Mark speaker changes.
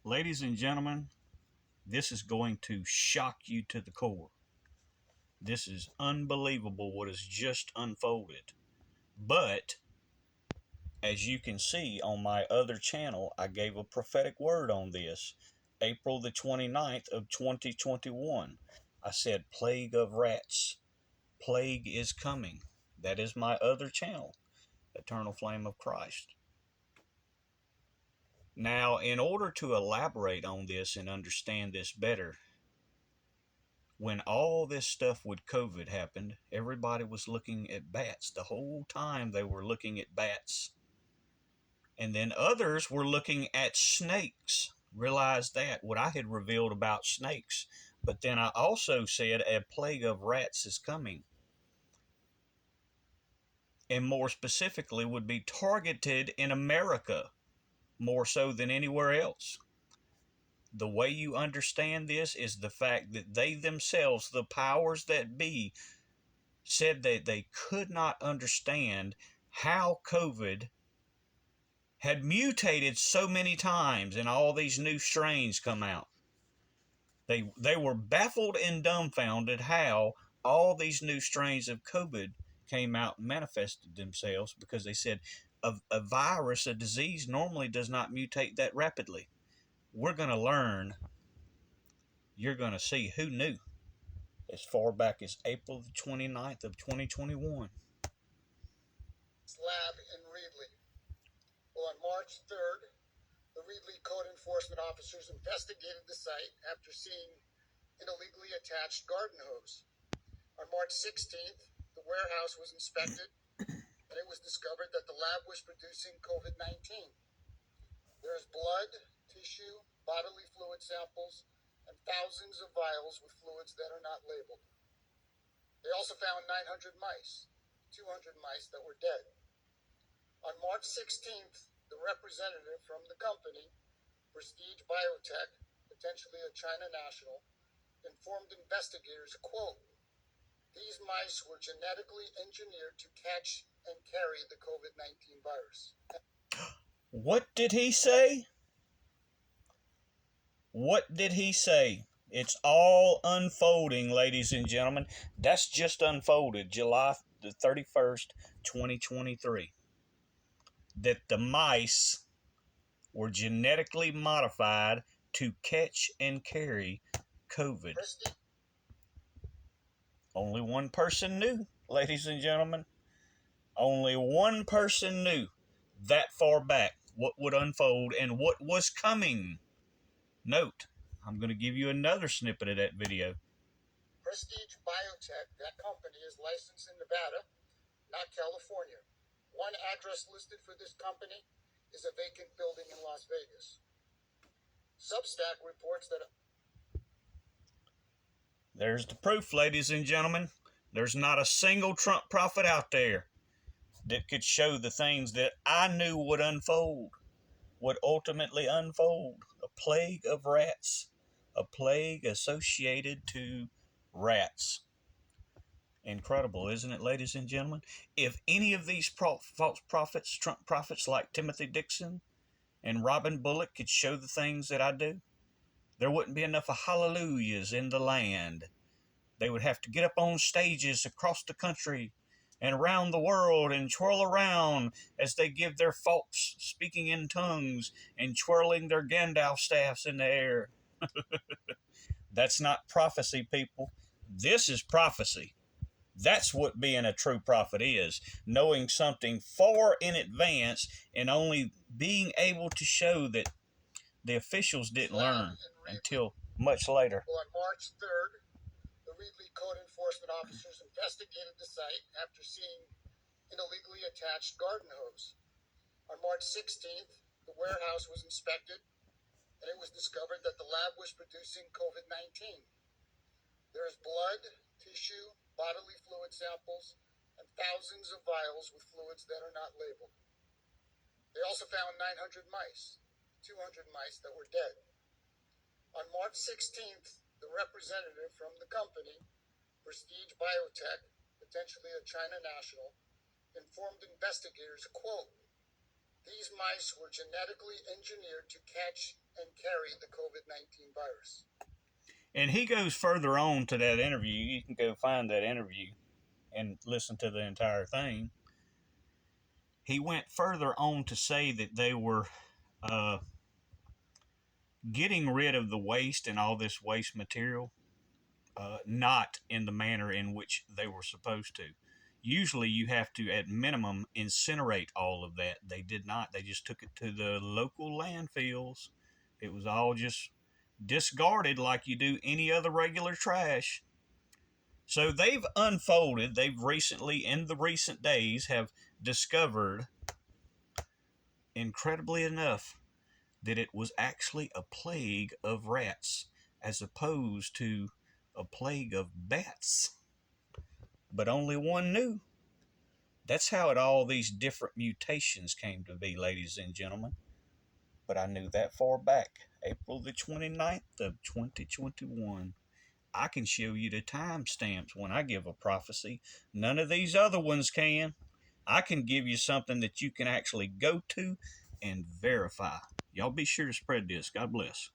Speaker 1: Ladies and gentlemen, this is going to shock you to the core. This is unbelievable what has just unfolded. But as you can see on my other channel, I gave a prophetic word on this. April the 29th of 2021. I said plague of rats. Plague is coming. That is my other channel, Eternal Flame of Christ. Now, in order to elaborate on this and understand this better, when all this stuff with COVID happened, everybody was looking at bats. The whole time they were looking at bats. And then others were looking at snakes. Realized that, what I had revealed about snakes. But then I also said a plague of rats is coming. And more specifically, would be targeted in America more so than anywhere else. The way you understand this is the fact that they themselves, the powers that be, said that they could not understand how COVID had mutated so many times and all these new strains come out. They were baffled and dumbfounded how all these new strains of COVID came out and manifested themselves, because they said a virus, a disease, normally does not mutate that rapidly. We're going to learn. You're going to see who knew as far back as April the 29th of 2021.
Speaker 2: Lab in Reedley. Well, on March 3rd, the Reedley code enforcement officers investigated the site after seeing an illegally attached garden hose. On March 16th, the warehouse was inspected and it was discovered that the lab was producing COVID-19. There is blood, tissue, bodily fluid samples, and thousands of vials with fluids that are not labeled. They also found 900 mice, 200 mice that were dead. On March 16th, the representative from the company, Prestige Biotech, potentially a China national, informed investigators, quote, "These mice were genetically engineered to catch and carry the COVID-19 virus."
Speaker 1: What did he say? What did he say? It's all unfolding, ladies and gentlemen. That's just unfolded July the 31st, 2023. That the mice were genetically modified to catch and carry COVID. Only one person knew, ladies and gentlemen. Only one person knew that far back what would unfold and what was coming. Note, I'm going to give you another snippet of that video.
Speaker 2: Prestige Biotech, that company, is licensed in Nevada, not California. One address listed for this company is a vacant building in Las Vegas. Substack reports that...
Speaker 1: There's the proof, ladies and gentlemen. There's not a single Trump prophet out there that could show the things that I knew would unfold, would ultimately unfold. A plague of rats, a plague associated to rats. Incredible, isn't it, ladies and gentlemen? If any of these false prophets, Trump prophets like Timothy Dixon and Robin Bullock, could show the things that I do, there wouldn't be enough of hallelujahs in the land. They would have to get up on stages across the country and around the world and twirl around as they give their false speaking in tongues and twirling their Gandalf staffs in the air. That's not prophecy, people. This is prophecy. That's what being a true prophet is, knowing something far in advance and only being able to show that the officials didn't learn until much later.
Speaker 2: Well, on March 3rd, the Reedley code enforcement officers investigated the site after seeing an illegally attached garden hose. On March 16th, the warehouse was inspected and it was discovered that the lab was producing COVID-19. There is blood, tissue, bodily fluid samples, and thousands of vials with fluids that are not labeled. They also found 900 mice, 200 mice that were dead. On March 16th, the representative from the company, Prestige Biotech, potentially a China national, informed investigators, quote, "These mice were genetically engineered to catch and carry the COVID-19 virus.
Speaker 1: And he goes further on to that interview. You can go find that interview and listen to the entire thing. He went further on to say that they were getting rid of the waste and all this waste material, not in the manner in which they were supposed to. Usually, you have to, at minimum, incinerate all of that. They did not. They just took it to the local landfills. It was all just discarded like you do any other regular trash. So they've unfolded. They've recently, in the recent days, have discovered, incredibly enough, that it was actually a plague of rats as opposed to a plague of bats. But only one knew. That's how all these different mutations came to be, ladies and gentlemen. But I knew that far back, April the 29th of 2021. I can show you the timestamps when I give a prophecy. None of these other ones can. I can give you something that you can actually go to and verify. Y'all be sure to spread this. God bless.